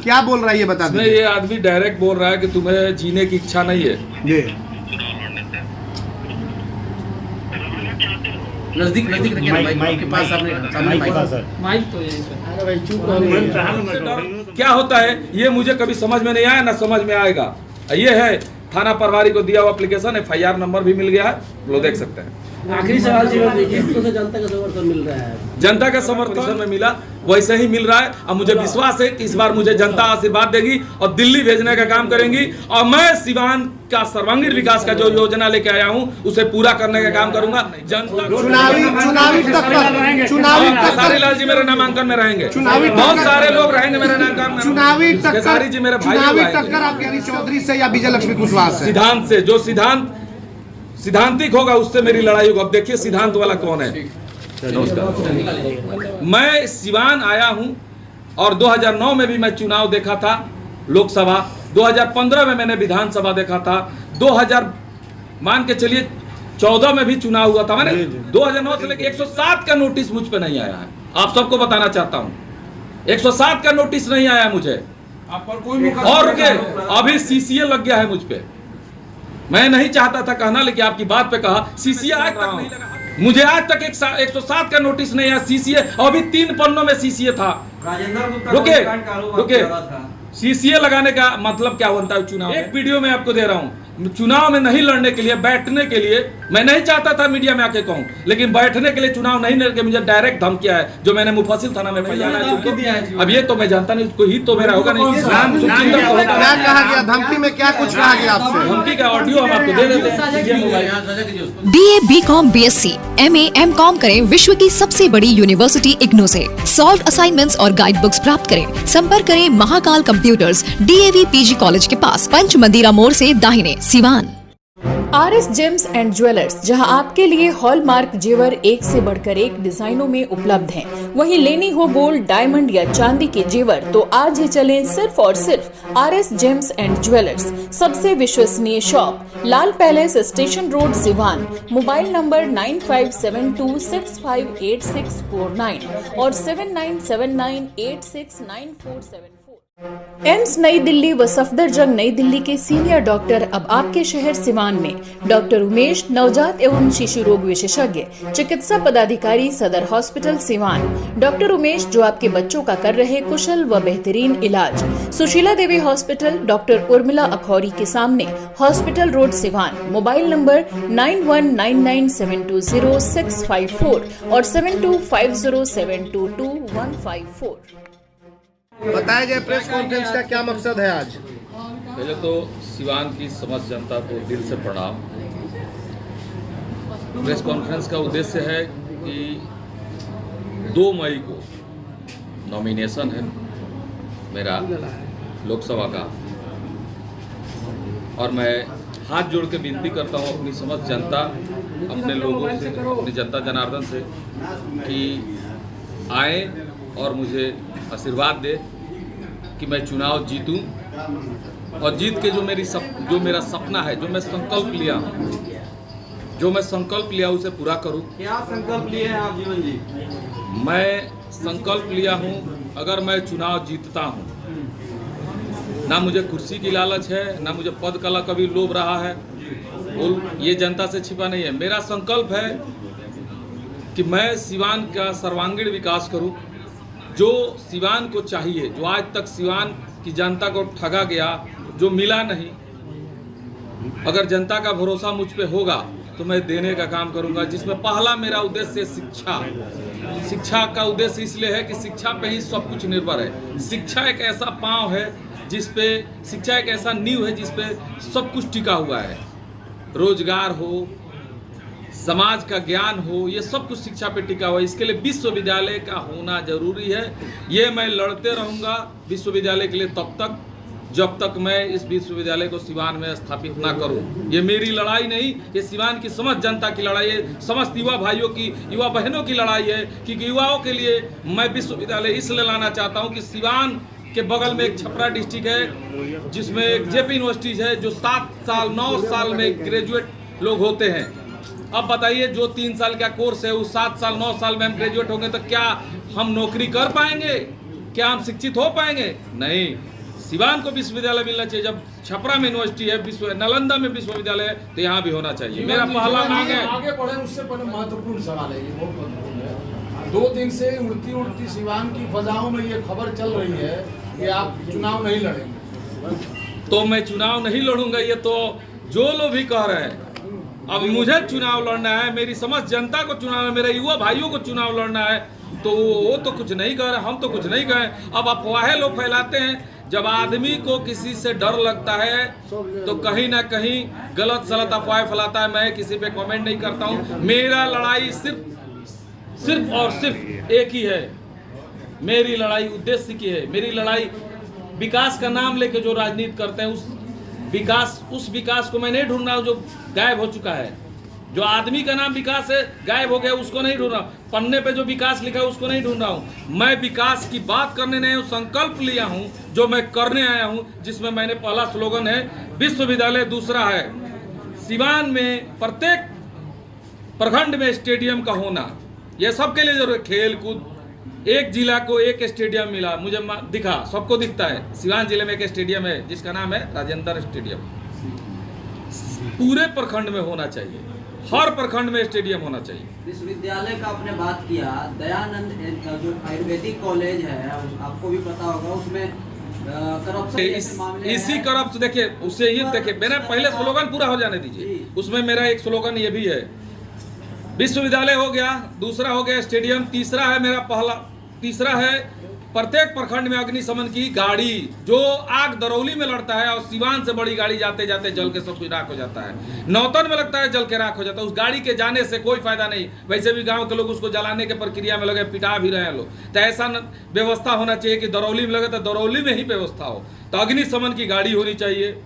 क्या बोल रहा है ये बता दीजिए। ये आदमी डायरेक्ट बोल रहा है कि तुम्हें जीने की इच्छा नहीं है। जी नजदीक नजदीक रखिए ना माइक के पास, सामने माइक तो यही पे। अरे भाई चुप रहो। क्या होता है ये मुझे कभी समझ में नहीं आया, ना समझ में आएगा। ये है थाना प्रभारी को दिया हुआ एप्लीकेशन, FIR नंबर भी मिल गया है, लोग देख सकते हैं। आखिरी सवाल जी देखिए, इसको जनता का समर्थन मिल रहा है, जनता का समर्थन में मिला वैसे ही मिल रहा है। अब मुझे विश्वास है कि इस बार मुझे जनता आशीर्वाद देगी और दिल्ली भेजने का काम करेंगी, और मैं सिवान का सर्वांगीण विकास का जो योजना लेके आया हूं उसे पूरा करने का काम करूंगा। जनता चुनावी खेसारी लाल जी मेरे नामांकन में रहेंगे, बहुत सारे लोग रहेंगे मेरे नामांकन में। चुनावी खेसारी जी मेरे भाई टक्कर आप यानी चौधरी से या विजय लक्ष्मी कुशवाहा से? सिद्धांत से, जो सिद्धांतिक होगा उससे मेरी लड़ाई होगी। अब देखिए सिद्धांत वाला कौन है। नमस्कार। मैं सिवान आया हूं और 2009 में भी मैं चुनाव देखा था, लोकसभा 2015 में मैंने विधानसभा देखा था, 2000 मान के चलिए 14 में भी चुनाव हुआ था। मैंने 2009 से लेकर 107 का नोटिस मुझ पे नहीं आया है। आप सबको बताना चाहता हूं 107 का नोटिस नहीं आया मुझे। और अभी CCA लग गया है मुझ पे। मैं नहीं चाहता था कहना, लेकिन आपकी बात पे कहा। CCA आज तक नहीं लगा मुझे, आज तक 107 का नोटिस नहीं आया। CCA अभी 3 पन्नों में CCA था। रुके CCA लगाने का मतलब क्या बनता है चुनाव? एक वीडियो में आपको दे रहा हूँ, चुनाव में नहीं लड़ने के लिए, बैठने के लिए मैं नहीं चाहता था मीडिया में आके कहूँ, लेकिन बैठने के लिए चुनाव नहीं लड़के मुझे डायरेक्ट धमकिया है, जो मैंने मुफस्सिल थाना में फैलाना है। अब ये तो मैं जानता नहीं, उसको ही तो मेरा होगा नहीं। क्या कहा गया धमकी में, क्या कुछ कहा गया आपसे? धमकी का ऑडियो हम आपको दे देते हैं। BA, BCom, BSc, MA, MCom करें विश्व की सबसे बड़ी यूनिवर्सिटी इग्नू से। सॉल्व असाइनमेंट्स और गाइड बुक्स प्राप्त करें। संपर्क करें Mahakal computers, DAV PG college के पास, पंच मंदिरा मोड़ से दाहिने, Siwan. RS James and jewellers, जहां आपके लिए हॉलमार्क जेवर एक से बढ़कर एक डिजाइनों में उपलब्ध हैं। वहीं लेनी हो गोल्ड, डायमंड या चांदी के जेवर तो आज ही चलें सिर्फ और सिर्फ RS जेम्स एंड ज्वेलर्स। सबसे विश्वसनीय shop, Lal palace, station road, Siwan. Mobile number 9572658649 और 7979869474। एम्स नई दिल्ली व सफदरजंग नई दिल्ली के सीनियर डॉक्टर अब आपके शहर सिवान में। डॉक्टर उमेश, नवजात एवं शिशु रोग विशेषज्ञ, चिकित्सा पदाधिकारी, सदर हॉस्पिटल सिवान। डॉक्टर उमेश जो आपके बच्चों का कर रहे कुशल व बेहतरीन इलाज। सुशीला देवी हॉस्पिटल, डॉक्टर उर्मिला अखौरी के सामने, hospital road, Siwan. Mobile number 9199720654 और 7250722154। बताया जाए प्रेस कॉन्फ्रेंस का क्या मकसद है आज? पहले तो सिवान की समस्त जनता को दिल से प्रणाम। प्रेस कॉन्फ्रेंस का उद्देश्य है कि 2 मई को नॉमिनेशन है मेरा लोकसभा का, और मैं हाथ जोड़ के विनती करता हूँ अपनी समस्त जनता, अपने लोगों से, अपनी जनता जनार्दन से कि आए और मुझे आशीर्वाद दे कि मैं चुनाव जीतूं, और जीत के जो मेरा सपना है, जो मैं संकल्प लिया उसे पूरा करूं। क्या संकल्प लिए हैं आप जीवन जी? मैं संकल्प लिया हूं, अगर मैं चुनाव जीतता हूं, ना मुझे कुर्सी की लालच है, ना मुझे पद का कभी लोभ रहा है, ये जनता से छिपा नहीं है। मेरा संकल्प है कि मैं सिवान का सर्वांगीण विकास करूं, जो सिवान को चाहिए, जो आज तक सिवान की जनता को ठगा गया, जो मिला नहीं। अगर जनता का भरोसा मुझ पे होगा तो मैं देने का काम करूंगा, जिसमें पहला मेरा उद्देश्य शिक्षा का उद्देश्य इसलिए है कि शिक्षा पे ही सब कुछ निर्भर है। शिक्षा एक ऐसा पांव है शिक्षा एक ऐसा नींव है जिस पे सब कुछ टिका हुआ है। रोजगार हो, समाज का ज्ञान हो, ये सब कुछ शिक्षा पे टिका हुआ है। इसके लिए विश्वविद्यालय का होना जरूरी है। ये मैं लड़ते रहूंगा विश्वविद्यालय के लिए तब तक जब तक मैं इस विश्वविद्यालय को सिवान में स्थापित ना करूं। ये मेरी लड़ाई नहीं, ये सिवान की समस्त जनता की लड़ाई है, समस्त युवा भाइयों की, युवा बहनों की लड़ाई है। क्योंकि युवाओं के लिए मैं विश्वविद्यालय इसलिए लाना चाहता हूं कि सिवान के बगल में एक छपरा डिस्ट्रिक्ट है, जिसमें एक JP यूनिवर्सिटी है, जो 7 साल 9 साल में ग्रेजुएट लोग होते हैं। अब बताइए, जो 3 साल का कोर्स है, उस 7 साल 9 साल में हम ग्रेजुएट होंगे तो क्या हम नौकरी कर पाएंगे? क्या हम शिक्षित हो पाएंगे? नहीं। सिवान को विश्वविद्यालय मिलना चाहिए। जब छपरा में यूनिवर्सिटी है, नालंदा में विश्वविद्यालय है, तो यहाँ भी होना चाहिए। मेरा पहला मांग है। आगे बढ़े उससे पहले महत्वपूर्ण सवाल है, ये बहुत महत्वपूर्ण है। 2 दिन से उड़ती सिवान की फजाओं में ये खबर चल रही है कि आप चुनाव नहीं लड़ेंगे। तो मैं चुनाव नहीं लड़ूंगा, ये तो जो लोग भी कह रहे हैं। अब मुझे चुनाव लड़ना है, मेरी समस्त जनता को चुनाव है, मेरे युवा भाइयों को चुनाव लड़ना है, तो वो तो कुछ नहीं कह रहे, हम तो कुछ नहीं कहे। अब अफवाहें लोग फैलाते हैं। जब आदमी को किसी से डर लगता है तो कहीं ना कहीं गलत सलत अफवाहें फैलाता है। मैं किसी पे कमेंट नहीं करता हूँ। मेरा लड़ाई सिर्फ और सिर्फ एक ही है। मेरी लड़ाई उद्देश्य की है। मेरी लड़ाई विकास का नाम लेके जो राजनीति करते हैं, उस विकास को मैं नहीं ढूंढ रहा हूँ जो गायब हो चुका है। जो आदमी का नाम विकास है, गायब हो गया, उसको नहीं ढूंढ रहा हूँ। पन्ने पे जो विकास लिखा है उसको नहीं ढूंढ रहा हूँ। मैं विकास की बात करने नहीं हूँ, संकल्प लिया हूँ जो मैं करने आया हूँ, जिसमें मैंने पहला स्लोगन है विश्वविद्यालय, दूसरा है सिवान में प्रत्येक प्रखंड में स्टेडियम का होना। यह सबके लिए जरूर खेल कूद। एक जिला को एक स्टेडियम मिला, मुझे दिखा, सबको दिखता है। सिवान जिले में एक स्टेडियम है जिसका नाम है राजेंद्र स्टेडियम। पूरे प्रखंड में होना चाहिए, हर प्रखंड में स्टेडियम होना चाहिए। विश्वविद्यालय का आपने बात किया, दयानंद जो आयुर्वेदिक कॉलेज है, आपको भी पता होगा, उसमें करप्शन इसी करप्शन देखिए, उससे ये देखिए, मेरा पहले स्लोगन पूरा हो जाने दीजिए। उसमें मेरा एक स्लोगन ये भी है, विश्वविद्यालय हो गया, दूसरा हो गया स्टेडियम, तीसरा है प्रत्येक प्रखंड में अग्निशमन की गाड़ी। जो आग दरौली में लड़ता है और सिवान से बड़ी गाड़ी जाते जाते जल के सब कुछ राख हो जाता है। नौतन में लगता है, जल के राख हो जाता है। उस गाड़ी के जाने से कोई फायदा नहीं। वैसे भी गांव के लोग उसको जलाने के प्रक्रिया में लगे, पिटा भी रहे हैं लोग। तो ऐसा व्यवस्था होना चाहिए कि दरौली में लगे तो दरौली में ही व्यवस्था हो। तो अग्निशमन की गाड़ी होनी चाहिए।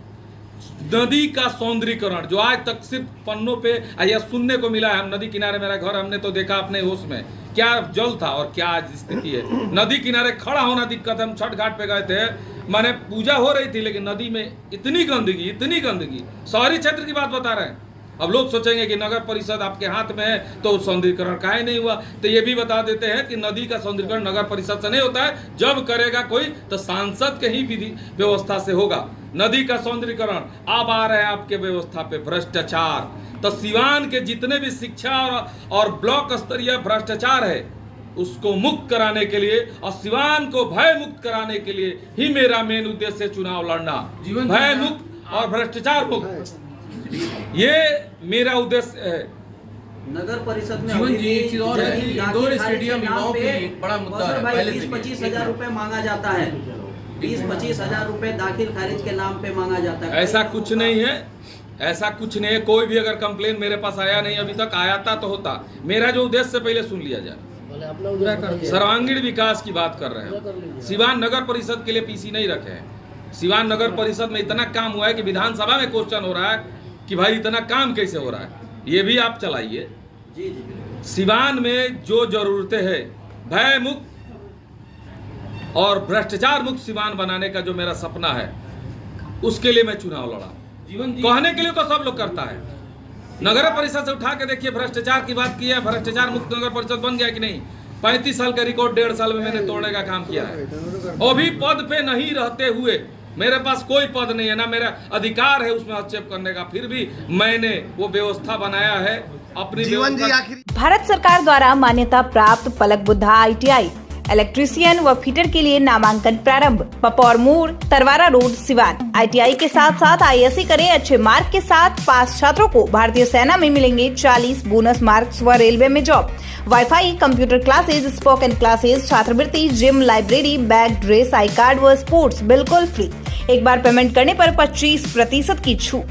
नदी का सौंदर्यीकरण जो आज तक सिर्फ पन्नों पे या सुनने को मिला है। हम नदी किनारे, मेरा घर, हमने तो देखा अपने होश में क्या जल था और क्या आज स्थिति है। नदी किनारे खड़ा होना दिक्कत है। हम छठ घाट पे गए थे, माने पूजा हो रही थी, लेकिन नदी में इतनी गंदगी। शहरी क्षेत्र की बात बता रहे हैं। अब लोग सोचेंगे कि नगर परिषद आपके हाथ में है तो सौंदर्यीकरण काहे नहीं हुआ। तो ये भी बता देते हैं कि नदी का सौंदर्यीकरण नगर परिषद से नहीं होता है। जब करेगा कोई तो सांसद के ही विधि व्यवस्था से होगा। नदी का सौंदर्यीकरण। अब आ रहे हैं आपके व्यवस्था पे भ्रष्टाचार। तो सिवान के जितने भी शिक्षा और ब्लॉक स्तरीय भ्रष्टाचार है उसको मुक्त कराने के लिए और सिवान को भय मुक्त कराने के लिए ही मेरा मेन उद्देश्य चुनाव लड़ना। भय मुक्त और भ्रष्टाचार मुक्त, ये मेरा उद्देश्य है। नगर परिषद में जीवन जी एक चीज और है, इंडोर स्टेडियम युवाओं के लिए बड़ा मुद्दा है। पहले 20-25 हजार रुपए मांगा जाता है। 20-25 हजार रुपए दाखिल खारिज के नाम पे मांगा जाता है। ऐसा कुछ नहीं है, ऐसा कुछ नहीं है। कोई भी अगर कंप्लेन मेरे पास आया नहीं, अभी तक आया था तो होता। मेरा जो उद्देश्य पहले सुन लिया जाए। सर्वांगीण विकास की बात कर रहे हैं। सिवान नगर परिषद के लिए पीसी नहीं रखे हैं। सिवान नगर परिषद में इतना काम हुआ है कि विधानसभा में क्वेश्चन हो रहा है कि भाई इतना काम कैसे हो रहा है। ये भी आप चलाइए। सिवान में जो जरूरतें है, भय मुक्त और भ्रष्टाचार मुक्त सिवान बनाने का जो मेरा सपना है, उसके लिए मैं चुनाव लड़ा। कहने के लिए तो सब लोग करता है। नगर परिषद से उठा के देखिए, भ्रष्टाचार की बात की है, भ्रष्टाचार मुक्त नगर परिषद बन गया कि नहीं। 35 साल का रिकॉर्ड 1.5 साल में मैंने तोड़ने का काम किया है। और भी पद पे नहीं रहते हुए, मेरे पास कोई पद नहीं है, ना मेरा अधिकार है उसमें हस्तक्षेप करने का, फिर भी मैंने वो व्यवस्था बनाया है अपनी जीवन जी। आखिर भारत सरकार द्वारा मान्यता प्राप्त पलक बुद्धा ITI इलेक्ट्रीशियन व फिटर के लिए नामांकन प्रारंभ। पपौर मोड़, तरवारा रोड, सिवान। ITI के साथ साथ ISC करें। अच्छे मार्क के साथ पास छात्रों को भारतीय सेना में मिलेंगे 40 बोनस मार्क्स व रेलवे में job. Wifi, computer classes, spoken classes, छात्रवृत्ति, gym, library, bag, dress, I card व स्पोर्ट्स बिल्कुल फ्री। एक बार पेमेंट करने पर 25% की छूट।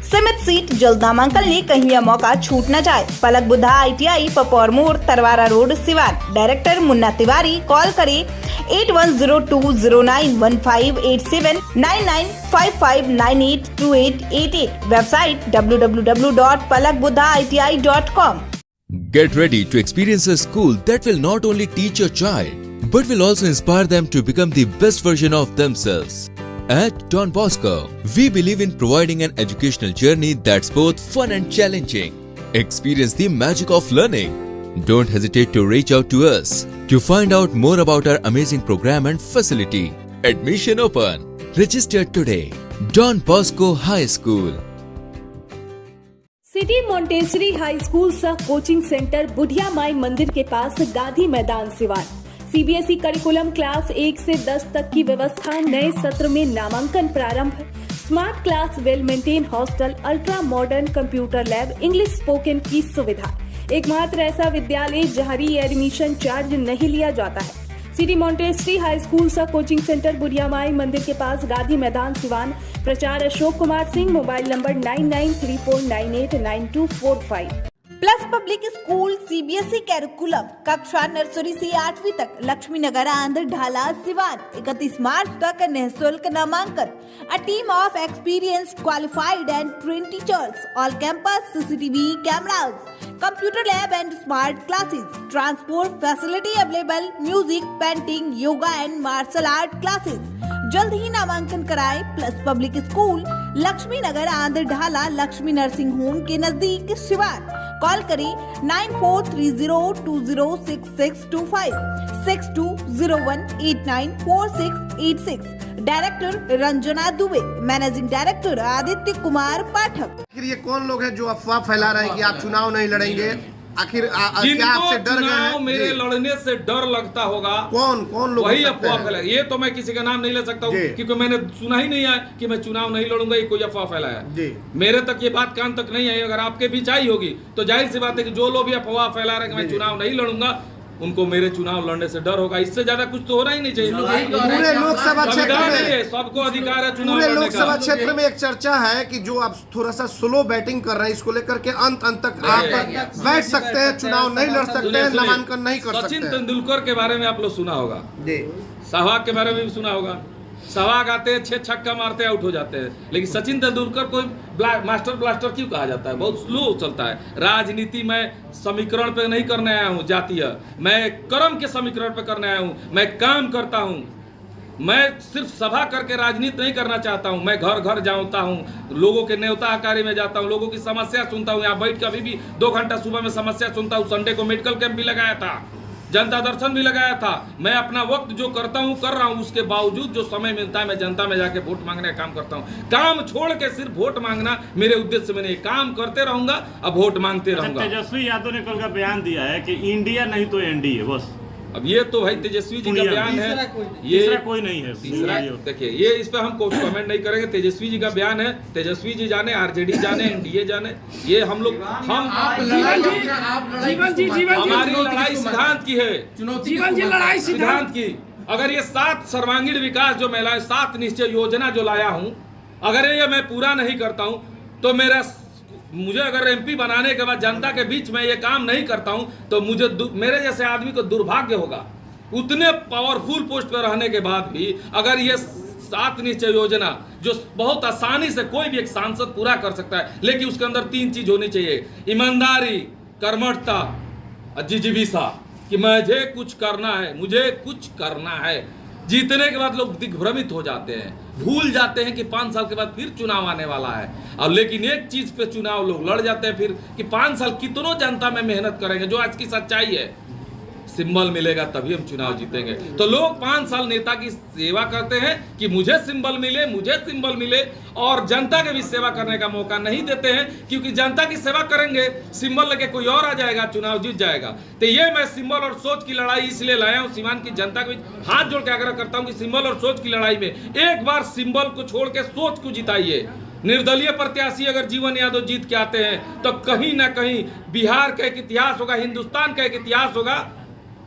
सीमित सीट, जल्द नामांकन ले, कहीं यह मौका छूट न जाए। पलक बुद्धा ITI, पपौर मोड़, Tarwara road, Siwan. Director Munna Tiwari. Call करें 8102091587 9955982888। Website www.palakbuddhaiti.com। Get ready to experience a school that will not only teach your child, but will also inspire them to become the best version of themselves. At Don Bosco, we believe in providing an educational journey that's both fun and challenging. Experience the magic of learning. Don't hesitate to reach out to us to find out more about our amazing program and facility. Admission open. Register today. Don Bosco High School. City Montessori high school सह coaching centre बुढ़िया माई मंदिर के पास गांधी मैदान Siwan. CBSE curriculum class 1 से 10 तक की व्यवस्था, नए सत्र में नामांकन प्रारंभ, smart class, well maintain hostel, ultra modern computer lab, English spoken की सुविधा। एकमात्र ऐसा विद्यालय जहां री एडमिशन चार्ज नहीं लिया जाता है। सिटी मॉन्टेसरी हाई स्कूल सा कोचिंग सेंटर बुढ़िया माई मंदिर के पास गांधी मैदान सिवान। प्रचार Ashok Kumar Singh, mobile number 9934989245। Plus public school CBSE curriculum कक्षा नर्सरी से 8वीं तक, लक्ष्मी नगर आंध्र ढाला सिवान। 31 मार्च तक निःशुल्क नामांकन। A team of experienced, qualified and trained teachers, all campus CCTV cameras, computer lab and smart classes, transport facility available, music, painting, yoga and martial art classes। जल्द ही नामांकन कराएं। प्लस पब्लिक स्कूल लक्ष्मी नगर आंध्र ढाला लक्ष्मी नर्सिंग होम के नजदीक Siwan. Call करें 9430206625 6201894686। Director Ranjana Dubey, managing director Aditya Kumar Pathak. आखिर ये कौन लोग हैं जो अफवाह फैला रहे हैं कि आप चुनाव नहीं लड़ेंगे? आखिर क्या आपसे डर गए हैं? मेरे लड़ने से डर लगता होगा। कौन लोग? वही अफवाह फैलाए। ये तो मैं किसी का नाम नहीं ले सकता हूँ, क्योंकि मैंने सुना ही नहीं है कि मैं चुनाव नहीं लड़ूंगा। ये कोई अफवाह फैलाया है, मेरे तक ये बात कान तक नहीं आई। अगर आपके बीच आई होगी तो जाहिर सी बात है कि जो लोग भी अफवाह फैला रहे हैं कि मैं चुनाव नहीं लड़ूंगा, उनको मेरे चुनाव लड़ने से डर होगा। इससे ज्यादा कुछ तो होना ही नहीं चाहिए। पूरे लोकसभा क्षेत्र में सबको अधिकार है चुनाव पूरे लड़ने का। लोकसभा क्षेत्र में एक चर्चा है कि जो आप थोड़ा सा स्लो बैटिंग कर रहे हैं, इसको लेकर के अंत तक आप बैठ सकते हैं, चुनाव नहीं लड़ सकते हैं, नामांकन नहीं कर सकते। सचिन तेंदुलकर के बारे में आप लोग सुना होगा, सहवाग के बारे में भी सुना होगा। सहवाग आते हैं, 6 छक्का मारते हैं, आउट हो जाते हैं। लेकिन सचिन तेंदुलकर को मास्टर ब्लास्टर क्यों कहा जाता है? बहुत स्लो चलता है। राजनीति में समीकरण पे नहीं करने आया हूँ जातीय, मैं कर्म के समीकरण पे करने आया हूँ। मैं काम करता हूँ, मैं सिर्फ सभा करके राजनीति नहीं करना चाहता हूँ। मैं घर घर जाता हूँ, लोगों के न्योता कार्य में जाता हूँ, लोगों की समस्या सुनता हूँ। यहाँ बैठ के अभी भी 2 घंटा सुबह में समस्या सुनता हूँ। संडे को मेडिकल कैंप भी लगाया था, जनता दर्शन भी लगाया था। मैं अपना वक्त जो करता हूं कर रहा हूं, उसके बावजूद जो समय मिलता है मैं जनता में जाके वोट मांगने का काम करता हूं। काम छोड़ के सिर्फ वोट मांगना मेरे उद्देश्य में नहीं। काम करते रहूंगा, अब वोट मांगते रहूंगा। तेजस्वी यादव ने कल का बयान दिया है कि इंडिया नहीं तो एनडीए बस। अब ये तो भाई तेजस्वी जी का बयान है, ये कोई नहीं है। देखिए ये इस पे हम कोई कमेंट नहीं करेंगे। तेजस्वी जी का बयान है, तेजस्वी जी जाने, आरजेडी जाने, एनडीए जाने। ये हम लोग हमारी लड़ाई सिद्धांत की है, सिद्धांत की। अगर ये 7 सर्वांगीण विकास जो मैं 7 निश्चय योजना जो लाया हूँ, अगर ये मैं पूरा नहीं करता हूँ तो मुझे अगर एमपी बनाने के बाद जनता के बीच में ये काम नहीं करता हूं तो मुझे मेरे जैसे आदमी को दुर्भाग्य होगा। उतने पावरफुल पोस्ट पर रहने के बाद भी अगर ये 7 निश्चय योजना जो बहुत आसानी से कोई भी एक सांसद पूरा कर सकता है, लेकिन उसके अंदर 3 चीज होनी चाहिए: ईमानदारी, कर्मठता और जिजीविषा, कि मुझे कुछ करना है, मुझे कुछ करना है। जीतने के बाद लोग दिग्भ्रमित हो जाते हैं, भूल जाते हैं कि 5 साल के बाद फिर चुनाव आने वाला है। और लेकिन एक चीज पे चुनाव लोग लड़ जाते हैं फिर कि 5 साल कितनों जनता में मेहनत करेंगे, जो आज की सच्चाई है। सिंबल मिलेगा तभी हम चुनाव जीतेंगे। तो लोग 5 साल नेता की सेवा करते हैं कि मुझे सिंबल मिले, मुझे सिंबल मिले, और जनता के भी सेवा करने का मौका नहीं देते हैं, क्योंकि जनता की सेवा करेंगे, सिंबल लेके कोई और आ जाएगा, चुनाव जीत जाएगा। तो ये मैं सिंबल और सोच की लड़ाई इसलिए लाया हूं। सीवान की जनता के बीच हाथ जोड़ के आग्रह करता हूं कि सिंबल और सोच की लड़ाई में एक बार सिंबल को छोड़ के सोच को जिताइए। निर्दलीय प्रत्याशी अगर जीवन यादव जीत के आते हैं तो कहीं ना कहीं बिहार का एक इतिहास होगा, हिंदुस्तान का एक इतिहास होगा।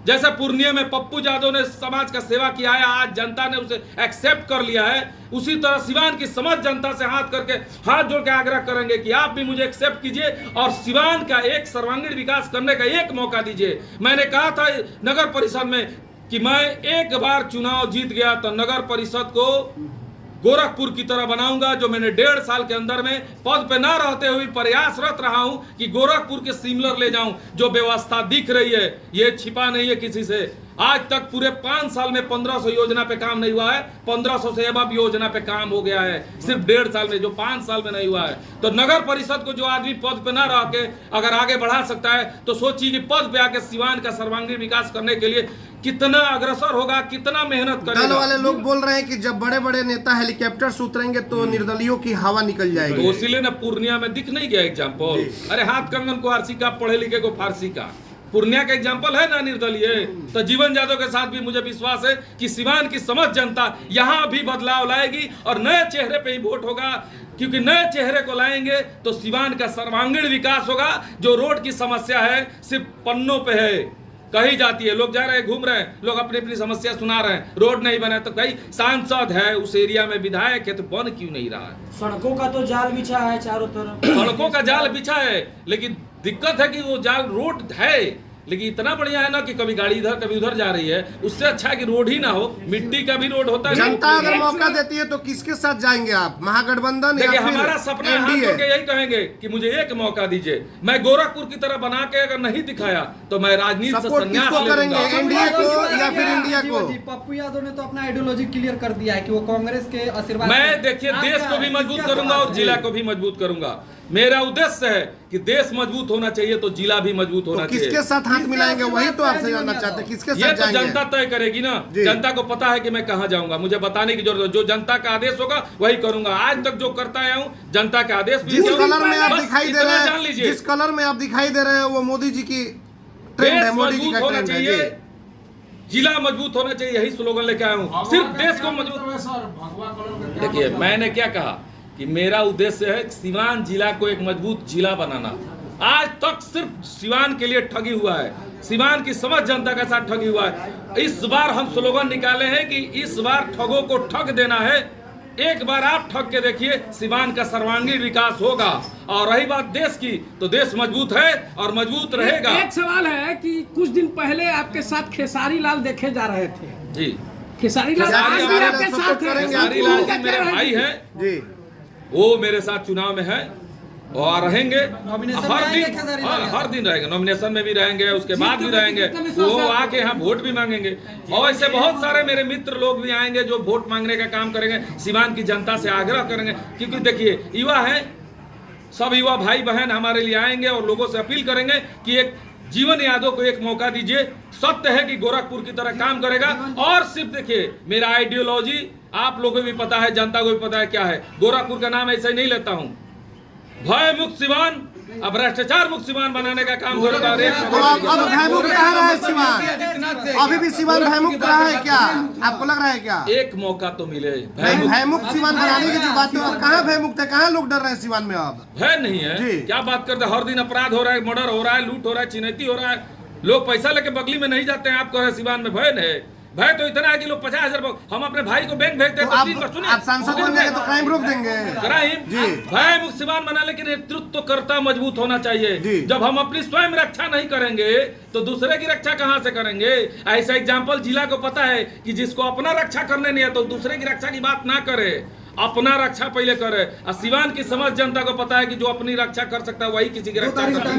जैसे पूर्णिया में पप्पू यादव ने समाज का सेवा किया है, आज जनता ने उसे एक्सेप्ट कर लिया है, उसी तरह सिवान की समस्त जनता से हाथ जोड़ के आग्रह करेंगे कि आप भी मुझे एक्सेप्ट कीजिए और सिवान का एक सर्वांगीण विकास करने का एक मौका दीजिए। मैंने कहा था नगर परिषद में कि मैं एक बार चुनाव जीत गया तो नगर परिषद को गोरखपुर की तरह बनाऊंगा, जो मैंने 1.5 साल के अंदर में पद पे ना रहते हुए प्रयासरत रहा हूं कि गोरखपुर के सिमिलर ले जाऊं। जो व्यवस्था दिख रही है ये छिपा नहीं है किसी से, आज तक पूरे 5 साल में 1500 योजना पे काम नहीं हुआ है। 1500 से अब योजना पे काम हो गया है सिर्फ 1.5 साल में, जो 5 साल में नहीं हुआ है। तो नगर परिषद को जो आदमी पद पे ना रह के अगर आगे बढ़ा सकता है तो सोचिए कि पद पे आके सिवान का सर्वांगीण विकास करने के लिए कितना अग्रसर होगा, कितना मेहनत करेगा। दल वाले लोग बोल रहे हैं कि जब बड़े बड़े नेता हेलीकॉप्टर से उतरेंगे तो निर्दलियों की हवा निकल जाएगी। तो इसीलिए ना पूर्णिया में दिख नहीं गया एग्जाम्पल। अरे हाथ कंगन को आरसी का, पढ़े लिखे को फारसी का। पूर्णिया का एग्जाम्पल है ना निर्दलीय। तो जीवन यादव के साथ भी मुझे विश्वास है कि सिवान की समझ जनता यहाँ भी बदलाव लाएगी और नए चेहरे पे ही वोट होगा, क्योंकि नए चेहरे को लाएंगे तो सिवान का सर्वांगीण विकास होगा। जो रोड की समस्या है सिर्फ पन्नों पे है, कही जाती है, लोग जा रहे हैं, घूम रहे हैं, लोग अपनी अपनी समस्या सुना रहे हैं, रोड नहीं बना। तो भाई सांसद है, उस एरिया में विधायक है, तो बन क्यों नहीं रहा है? सड़कों का तो जाल बिछा है चारों तरफ, सड़कों का जाल बिछा है, लेकिन दिक्कत है कि वो जाल रोड है लेकिन इतना बढ़िया है ना कि कभी गाड़ी इधर कभी उधर जा रही है। उससे अच्छा है कि रोड ही ना हो, मिट्टी का भी रोड होता है। जनता अगर मौका देती है तो किसके साथ जाएंगे आप? महागठबंधन या फिर हमारा सपना है, हाथ जोड़ के यही कहेंगे कि मुझे एक मौका दीजिए। मैं गोरखपुर की तरह बना के अगर नहीं दिखाया तो मैं राजनीति से संन्यास करेंगे, एनडीए को या फिर इंडिया को? पप्पू यादव ने तो अपना आइडियोलॉजी क्लियर कर दिया है कि वो कांग्रेस के आशीर्वाद। मैं देखिए देश को भी मजबूत करूंगा और जिला को भी मजबूत करूंगा। मेरा उद्देश्य है कि देश मजबूत होना चाहिए तो जिला भी मजबूत होना चाहिए। किसके साथ हाथ मिलाएंगे वही तो आपसे जानना चाहते हैं, किसके साथ जाएंगे? ये तो जनता तय करेगी ना। जनता को पता है कि मैं कहां जाऊंगा, मुझे बताने की जरूरत। जो जनता का आदेश होगा वही करूंगा। आज तक जो करता आया हूं जनता का आदेश भी। जिस कलर में आप दिखाई दे रहे हैं, जिस कलर में आप दिखाई दे रहे हैं वो मोदी जी की ट्रेंड है, मोदी जी का ट्रेंड है। जिला मजबूत होना चाहिए, यही स्लोगन लेके आया हूँ। सिर्फ देश को मजबूत। देखिए मैंने क्या कहा कि मेरा उद्देश्य है सिवान जिला को एक मजबूत जिला बनाना। आज तक सिर्फ सिवान के लिए ठगी हुआ है, सिवान की समझ जनता के साथ ठगी हुआ है। इस बार हम स्लोगन निकाले हैं कि इस बार ठगों को ठग देना है। एक बार आप ठग के देखिए, सिवान का सर्वांगीण विकास होगा। और रही बात देश की, तो देश मजबूत है और मजबूत रहेगा। एक सवाल है कि कुछ दिन पहले आपके साथ खेसारी लाल देखे जा रहे थे जी। खेसारी लाल आपके साथ, खेसारी लाल जी मेरे भाई है जी, वो मेरे साथ चुनाव में है और रहेंगे हर दिन रहेंगे, नॉमिनेशन में भी रहेंगे, उसके बाद भी रहेंगे। वो आके यहाँ वोट भी मांगेंगे और ऐसे बहुत सारे मेरे मित्र लोग भी आएंगे जो वोट मांगने का काम करेंगे, सिवान की जनता से आग्रह करेंगे। क्योंकि देखिए युवा है, सब युवा भाई बहन हमारे लिए आएंगे और लोगों से अपील करेंगे कि एक जीवन यादव को एक मौका दीजिए। सत्य है कि गोरखपुर की तरह काम करेगा। और सिर्फ देखिए मेरा आइडियोलॉजी आप लोगों को भी पता है, जनता को भी पता है क्या है। गोरखपुर का नाम ऐसे ही नहीं लेता हूँ। भय मुक्त सिवान, अब भ्रष्टाचार मुक्त सिवान बनाने का काम करेगा। तो अब भयमुक्त रह रहा है सिवान? अभी भी सिवान भयमुक्त रहा है क्या? आपको लग रहा है क्या? एक मौका तो मिले। भयमुक्त सिवान बनाने की जो बात है, अब कहाँ भयमुक्त है? कहाँ लोग डर रहे हैं सिवान में? अब भय नहीं है, क्या बात करते? हर दिन अपराध हो रहा है, मर्डर हो रहा है, लूट हो रहा है, चिन्हती हो रहा है। लोग पैसा लेके बगली में नहीं जाते हैं। आप कह रहे सिवान में भय नहीं? भय तो इतना है कि लोग 50,000 हम अपने भाई को बैंक भेजते हैं। आप सांसद बन जाएंगे तो क्राइम रोक देंगे। क्राइम जी, भय मुक्त सिवान बनाने के नेतृत्व करता मजबूत होना चाहिए। जब हम अपनी स्वयं रक्षा नहीं करेंगे तो दूसरे की रक्षा कहां से करेंगे? ऐसा एग्जाम्पल जिला को पता है कि जिसको अपना रक्षा करने नहीं है तो दूसरे की रक्षा की बात ना करे, अपना रक्षा पहले करे। और सिवान की समझ जनता को पता है कि जो अपनी रक्षा कर सकता है वही किसी की रक्षा कर सकता है।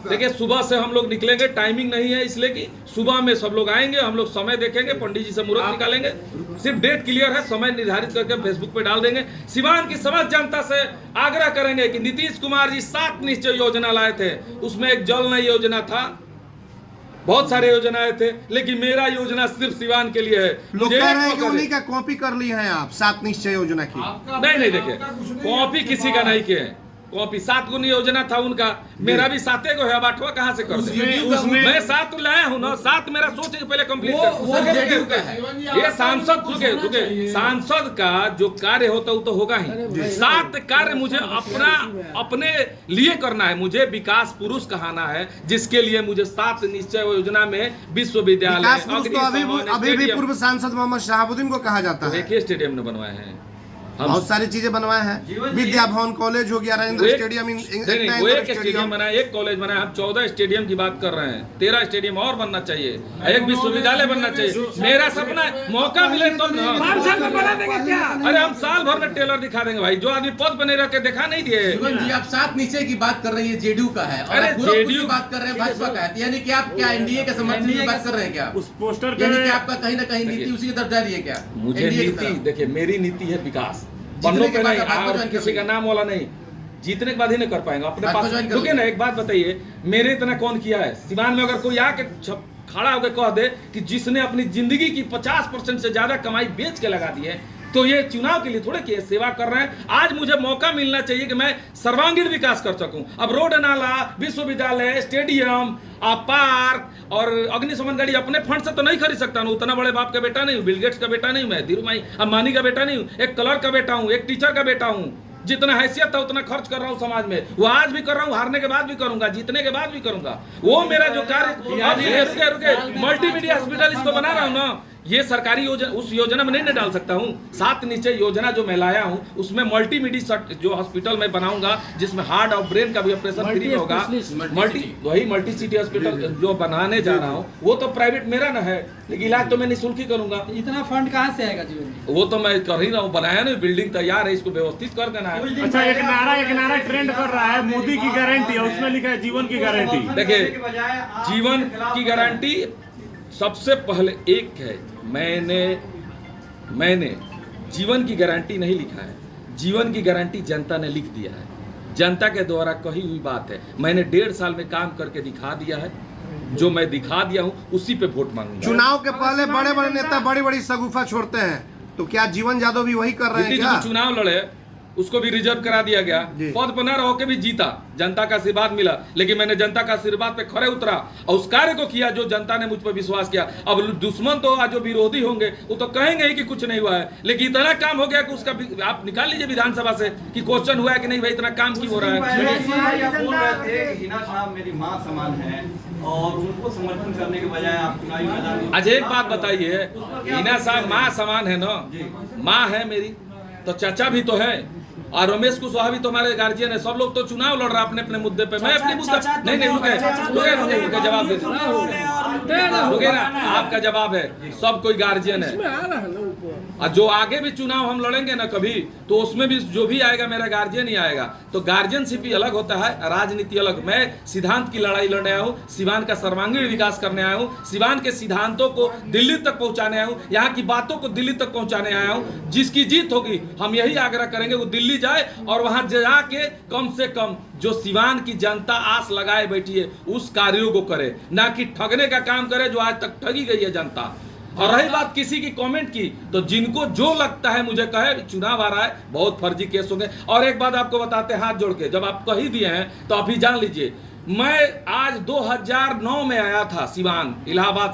देखिए सुबह से हम लोग निकलेंगे, टाइमिंग नहीं है इसलिए कि सुबह में सब लोग आएंगे, हम लोग समय देखेंगे, पंडित जी से मुहूर्त निकालेंगे। सिर्फ डेट क्लियर है, समय निर्धारित करके फेसबुक पे डाल देंगे। सिवान की समझ जनता से आग्रह करेंगे कि नीतीश कुमार जी 7 निश्चय योजना लाए थे, उसमें एक जल नई योजना था, बहुत सारे योजनाएं थे, लेकिन मेरा योजना सिर्फ सिवान के लिए है। लोग कह रहे हैं कि उन्हीं का कॉपी कर ली है आप 7 निश्चय योजना की। नहीं देखिए कॉपी किसी का नहीं किए, कॉपी 7 गुनी योजना था उनका, मेरा भी 7 गो है। अब 8वां कहां से कर दे? मैं 7 लाया हूं ना, 7 मेरा सोच के पहले कंप्लीट कर। ये सांसद रुके, सांसद का जो कार्य होता है वो तो होगा ही। 7 कार्य मुझे अपने लिए करना है, मुझे विकास पुरुष कहना है, जिसके लिए मुझे 7 निश्चय योजना में विश्वविद्यालय, अभी भी पूर्व सांसद मोहम्मद शहाबुद्दीन को कहा जाता है। देखिए स्टेडियम ने बनवाए हैं, बहुत सारी चीजें बनवाए हैं। विद्या भवन कॉलेज हो गया, रविंद्र स्टेडियम, वो एक स्टेडियम बना, एक कॉलेज बना। हम 14 स्टेडियम की बात कर रहे हैं, 13 स्टेडियम और बनना चाहिए, एक विश्वविद्यालय बनना चाहिए। मेरा सपना है, मौका मिले तो बना देंगे क्या? अरे हम साल भर में टेलर दिखा देंगे भाई, जो आदमी पद पे नहीं रख के दिखा नहीं दिए। जीवन जी, आप 7 निश्चय की बात कर रही है, जेडीयू का है, और जेडीयू की बात कर रहे हैं, भाजपा का है, यानी कि आप क्या एनडीए के समर्थन की बात कर रहे हैं क्या? उस पोस्टर यानी कि आपका कहीं ना कहीं नीति उसी की तरफ जा रही है क्या? मुझे नीति, देखिए मेरी नीति है विकास, बनने पे नहीं, और किसी का नाम वाला नहीं। जीतने के बाद ही नहीं कर पाएंगे अपने पास। रुके ना, एक बात बताइए, मेरे इतना कौन किया है सिवान में? अगर कोई आके खड़ा होकर कह दे कि जिसने अपनी जिंदगी की 50% से ज्यादा कमाई बेच के लगा दी है, तो ये चुनाव के लिए थोड़े कि सेवा कर रहे हैं। आज मुझे मौका मिलना चाहिए कि मैं सर्वांगीण विकास कर सकूं। अब रोड, नाला, विश्वविद्यालय, स्टेडियम, पार्क और अग्निशमन गाड़ी अपने फंड से तो नहीं खरीद सकता हूं। उतना बड़े बाप का बेटा नहीं हूं, बिल गेट्स का बेटा नहीं हूं, मैं धीरूभाई अंबानी का बेटा नहीं हूं, एक क्लर्क का बेटा हूं, एक टीचर का बेटा हूं। जितना हैसियत था उतना खर्च कर रहा हूं समाज में, वो आज भी कर रहा हूं, हारने के बाद भी करूंगा, जीतने के बाद भी करूंगा। वो मेरा जो कार्य, रुके मल्टीमीडिया हॉस्पिटल इसको बना रहा हूं ना, ये सरकारी योजना, उस योजना में नहीं डाल सकता हूँ। 7 निश्चय योजना जो मैं लाया हूँ उसमें मल्टीमीडिया जो हॉस्पिटल में बनाऊंगा, जिसमें हार्ट और ब्रेन का भी ऑपरेशन फ्री में होगा। वही मल्टी सिटी हॉस्पिटल जो बनाने जा रहा हूँ, वो तो प्राइवेट मेरा ना है, लेकिन इलाज तो मैं निःशुल्क ही करूंगा। इतना फंड कहाँ से आएगा जीवन? वो तो मैं कर ही रहा हूँ, बनाया ना, बिल्डिंग तैयार है, इसको व्यवस्थित कर देना है। अच्छा, एक नारा ट्रेंड कर रहा है, मोदी की गारंटी है, उसमें लिखा है जीवन की गारंटी। देखिए, जीवन की गारंटी सबसे पहले एक है, मैंने जीवन की गारंटी नहीं लिखा है, जीवन की गारंटी जनता ने लिख दिया है, जनता के द्वारा कही हुई बात है। मैंने 1.5 साल में काम करके दिखा दिया है, जो मैं दिखा दिया हूँ उसी पे वोट मांगूंगा। चुनाव के पहले बड़े बड़े नेता बड़ी बड़ी सगुफा छोड़ते हैं, तो क्या जीवन यादव भी वही कर रहे हैं क्या? चुनाव लड़े उसको भी रिजर्व करा दिया गया, पद पर न रहो के भी जीता, जनता का आशीर्वाद मिला, लेकिन मैंने जनता का आशीर्वाद पे खड़े उतरा और उस कार्य को किया जो जनता ने मुझ पर विश्वास किया। अब दुश्मन तो आज जो विरोधी होंगे वो तो कहेंगे ही कि कुछ नहीं हुआ है, लेकिन इतना काम हो गया कि उसका आप निकाल लीजिए विधानसभा से कि क्वेश्चन हुआ है कि नहीं भाई, इतना काम क्यों हो रहा है। हिना साहब मेरी माँ समान है और उनको समर्थन करने के बजाय आप चुनावी मैदान। अच्छा एक बात बताइए, हिना साहब माँ समान है ना, माँ है मेरी, तो चाचा भी तो है, और रमेश कुशवाहा भी तो हमारे गार्जियन है। सब लोग तो चुनाव लड़ रहा अपने अपने मुद्दे पे, मैं अपने मुद्दे नहीं रुके जवाब दे रुके ना, आपका जवाब है, सब कोई गार्जियन है। और जो आगे भी चुनाव हम लड़ेंगे ना कभी, तो उसमें भी जो भी आएगा मेरा गार्जियन ही आएगा। तो गार्जियनशिप ही अलग होता है, राजनीति अलग। मैं सिद्धांत की लड़ाई लड़ने आया हूँ, सिवान का सर्वांगीण विकास करने आया हूँ, सिवान के सिद्धांतों को दिल्ली तक पहुंचाने आया हूँ, यहाँ की बातों को दिल्ली तक पहुंचाने आया हूँ। जिसकी जीत होगी हम यही आग्रह करेंगे वो दिल्ली जाए और वहां जाके कम से कम जो सिवान की जनता आस लगाए बैठी है उस कार्यों को करे, ना कि ठगने का काम करे जो आज तक ठगी गई है जनता। और रही बात किसी की कमेंट की, तो जिनको जो लगता है मुझे कहे, चुनाव आ रहा है, बहुत फर्जी केस होंगे। और एक बात आपको बताते हैं हाथ जोड़ के, जब आप कह ही दिए हैं तो अभी जान लीजिए, मैं आज 2009 में आया था सिवान इलाहाबाद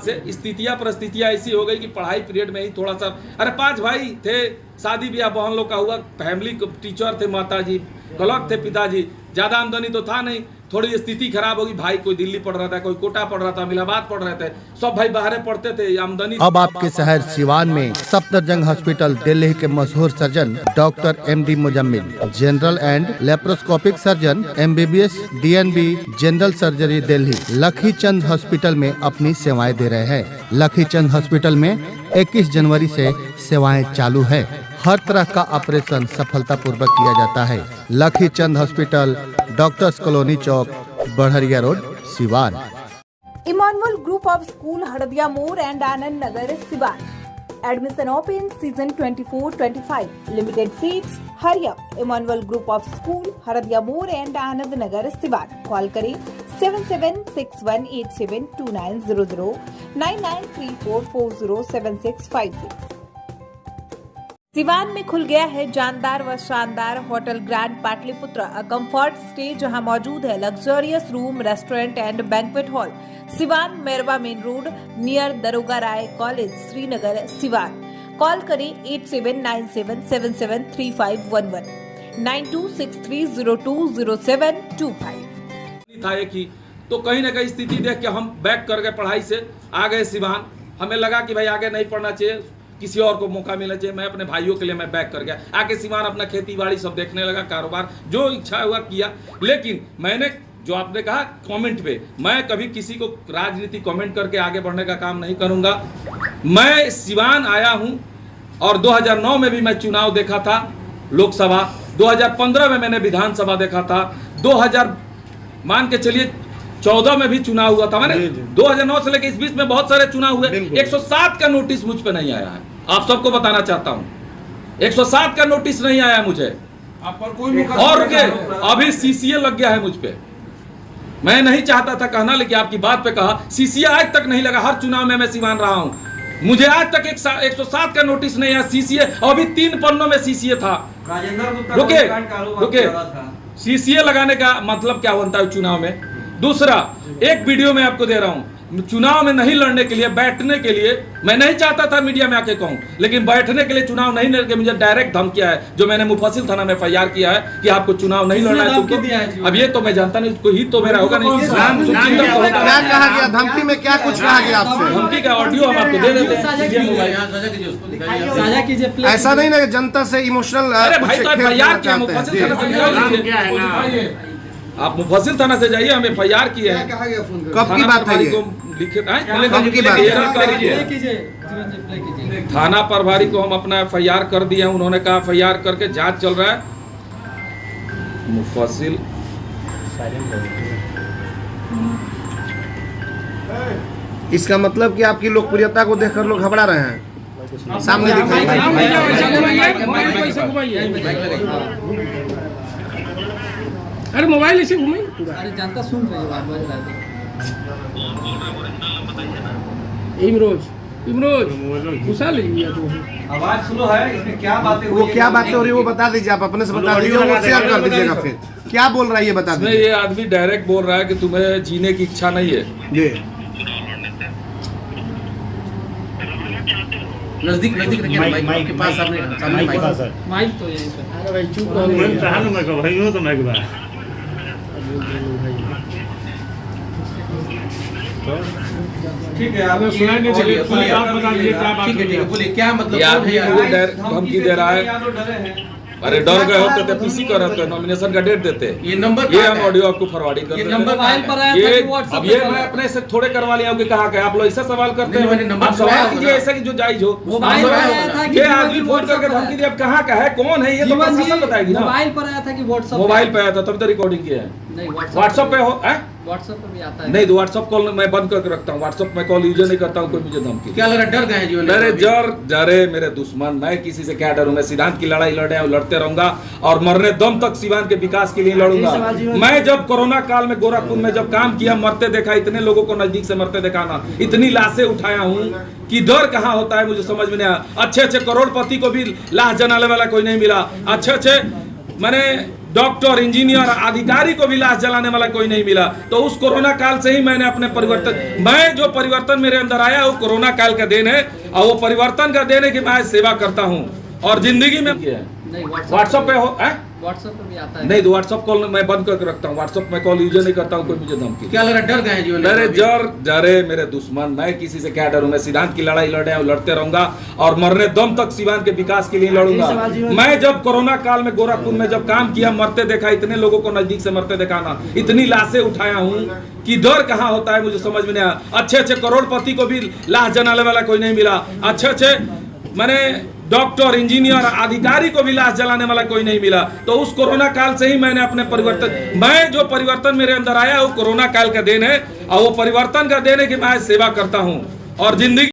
से। स्थितियां परिस्थितियां ऐसी हो गई कि पढ़ाई पीरियड में ही थोड़ा सा, अरे 5 भाई थे, शादी ब्याह बहन लोग का हुआ, फैमिली टीचर थे, माताजी क्लर्क थे, पिताजी, ज्यादा आमदनी तो था नहीं, थोड़ी स्थिति खराब होगी। भाई कोई दिल्ली पढ़ रहा था, कोई कोटा पढ़ रहा था, इलाहाबाद पढ़ रहे थे, सब भाई बाहर पढ़ते थे, आमदनी। अब आपके शहर सिवान में सफदरजंग हॉस्पिटल दिल्ली के मशहूर surgeon doctor MD Muzammil, general and laparoscopic surgeon, MBBS DNB general surgery Delhi, Lakhichand hospital में अपनी सेवाएं दे रहे हैं। लखीचंद हॉस्पिटल में 21 जनवरी से सेवाएं चालू है। हर तरह का ऑपरेशन सफलतापूर्वक किया जाता है। लखीचंद हॉस्पिटल, डॉक्टर्स कॉलोनी चौक, Badhariya road, Siwan. Emmanuel group of school Hardiya मोड़ and Anand Nagar, Siwan. Admission open season 24-25. Limited seats. Hurry up. Emmanuel Group of School, Haradia More and Anand Nagar, Siwan. Call करें 7761872900 9934407656। सिवान में खुल गया है जानदार व शानदार hotel grand Pataliputra, a comfort stay जहां मौजूद है luxurious room, restaurant and banquet hall. Siwan Mairwa main road near Daroga Rai college, Srinagar, Siwan. Call करें 8797773511 9263020725। था एक ही, तो कहीं ना कहीं स्थिति देख के हम बैक कर गए, पढ़ाई से आ गए सिवान। हमें लगा कि भाई आगे नहीं पढ़ना चाहिए, किसी और को मौका मिलना चाहिए। मैं अपने भाइयों के लिए मैं बैक कर गया, आके सिवान अपना खेती बाड़ी सब देखने लगा, कारोबार जो इच्छा हुआ किया। लेकिन मैंने जो आपने कहा कमेंट पे, मैं कभी किसी को राजनीति कमेंट करके आगे बढ़ने का काम नहीं करूंगा। मैं सिवान आया हूं और 2009 में भी मैं चुनाव देखा था लोकसभा, 2015 में मैंने विधानसभा देखा था, 2000 मान के चलिए 14 में भी चुनाव हुआ था। मैंने 2009 से लेकर इस बीच में बहुत सारे चुनाव हुए। 107 का नोटिस मुझ पे नहीं आया है, आप सबको बताना चाहता हूं। 107 का नोटिस नहीं आया मुझे, आप पर कोई और अभी सीसीए लग गया है मुझ पे। मैं नहीं चाहता था कहना, लेकिन आपकी बात पे कहा। सीसीए आज तक नहीं लगा, हर चुनाव में मैं सिवान रहा हूं, मुझे आज तक 107 का नोटिस नहीं आया। सीसीए अभी 3 पन्नों में सीसीए था। रुके सीसीए लगाने का मतलब क्या बनता है चुनाव में? दूसरा, एक वीडियो में आपको दे रहा हूं, चुनाव में नहीं लड़ने के लिए, बैठने के लिए, मैं नहीं चाहता था मीडिया में आके कहूं, लेकिन बैठने के लिए चुनाव नहीं लड़के मुझे डायरेक्ट धमकिया है, जो मैंने मुफस्सिल थाना में FIR किया है कि आपको चुनाव नहीं लड़ना है तुमको। अब ये तो मैं जानता नहीं, उसको ही तो मेरा होगा नहीं। क्या कहा गया धमकी में, क्या कुछ कहा गया आपसे? धमकी का ऑडियो हम आपको दे देते हैं। ऐसा नहीं ना जनता से इमोशनल। अरे भाई तो FIR किया, मुफस्सिल थाना से आप मुफस्सिल थाना से जाइए, हम FIR किए हैं। कब की बात है ये? कब की बात है? थाना प्रभारी को हम अपना FIR कर दिए हैं, उन्होंने कहा FIR करके जांच चल रहा है। मुफस्सिल इसका मतलब कि आपकी लोकप्रियता को देखकर लोग घबरा रहे हैं, सामने दिखाई। अरे मोबाइल ऐसे घूमे, अरे जनता सुन रही है। इमरोज घुसा लीजिए, आवाज स्लो है, इसमें क्या बातें वो क्या बातें हो रही है वो बता दीजिए, आप अपने से बता दीजिए, वो शेयर कर दीजिएगा। फिर क्या बोल रहा है ये बता दीजिए। ये आदमी डायरेक्ट बोल रहा है कि तुम्हें जीने की इच्छा नहीं है। जी नजदीक माइक के पास, माइक तो यही सर। अरे भाई चुप रहो, भाई हो तो मैं ठीक है, आप सुनाएंगे, चलिए आप बता दीजिए क्या बात है। ठीक है, बोलिए क्या मतलब? ये आदमी मुझे धमकी दे रहा है। अरे डर गए होते तो PC कर रहे, नॉमिनेशन का डेट देते। ये नंबर, ये हम ऑडियो आपको फॉरवर्डिंग कर देते हैं। मोबाइल पर आया था कि WhatsApp अब ये मैं अपने से थोड़े करवा लिया हूं कि कहा क्या आप लोग ऐसा सवाल करते हैं? आप सवाल कीजिए ऐसा कि जो जायज हो। मोबाइल पर आया था कि ये आदमी फोन करके धमकी दिया, अब कहाँ का है, कौन है, ये तो प्रशासन बताएगी ना। मोबाइल पर आया था कि WhatsApp मोबाइल पे आया था, तभी तो रिकॉर्डिंग किया है। नहीं, व्हाट्सएप पे हो, व्हाट्सएप पर भी आता है। नहीं, तो व्हाट्सएप कॉल मैं बंद करके रखता हूँ, व्हाट्सएप में कॉल यूज नहीं करता हूँ। कोई मुझे धमकी क्या लग रहा है, डर गए हैं जीवन में? मेरे डरे मेरे दुश्मन, मैं किसी से क्या डरूं? मैं सिद्धांत की लड़ाई लड़ते रहूंगा और मरने दम तक सिवान के विकास के लिए लड़ूंगा। मैं जब कोरोना काल में गोरखपुर में जब काम किया, मरते देखा, इतने लोगों को नजदीक से मरते देखा ना, इतनी लाशें उठाया हूँ कि डर कहाँ होता है मुझे समझ में नहीं आया। अच्छे करोड़पति को भी लाश जलाने वाला कोई नहीं मिला, अच्छे मैंने डॉक्टर, इंजीनियर, अधिकारी को भी लाश जलाने वाला कोई नहीं मिला। तो उस कोरोना काल से ही मैंने अपने मैं जो परिवर्तन मेरे अंदर आया वो कोरोना काल का देन है, और वो परिवर्तन का देन है कि मैं आज सेवा करता हूँ और जिंदगी में। व्हाट्सएप पे हो, व्हाट्सएप पर भी आता है। नहीं, तो व्हाट्सएप कॉल मैं बंद करके रखता हूँ, व्हाट्सएप में कॉल यूज नहीं करता हूँ। कोई मुझे धमकी क्या लग रहा है, डर गए हैं जीवन में? मेरे डरे मेरे दुश्मन, मैं किसी से क्या डरूं? मैं सिद्धांत की लड़ाई लड़ते रहूंगा और मरने दम तक सिवान के विकास के लिए लड़ूंगा। मैं जब कोरोना काल में गोरखपुर में जब काम किया, मरते देखा, इतने लोगों को नजदीक से मरते देखा ना, इतनी लाशें उठाया हूँ कि डर कहाँ होता है मुझे समझ में नहीं आया। अच्छे करोड़पति को भी लाश जलाने वाला कोई नहीं मिला, अच्छे मैंने डॉक्टर, इंजीनियर, अधिकारी को भी लाश जलाने वाला कोई नहीं मिला। तो उस कोरोना काल से ही मैंने अपने मैं जो परिवर्तन मेरे अंदर आया वो कोरोना काल का देन है, और वो परिवर्तन का देन है कि मैं आज सेवा करता हूँ और जिंदगी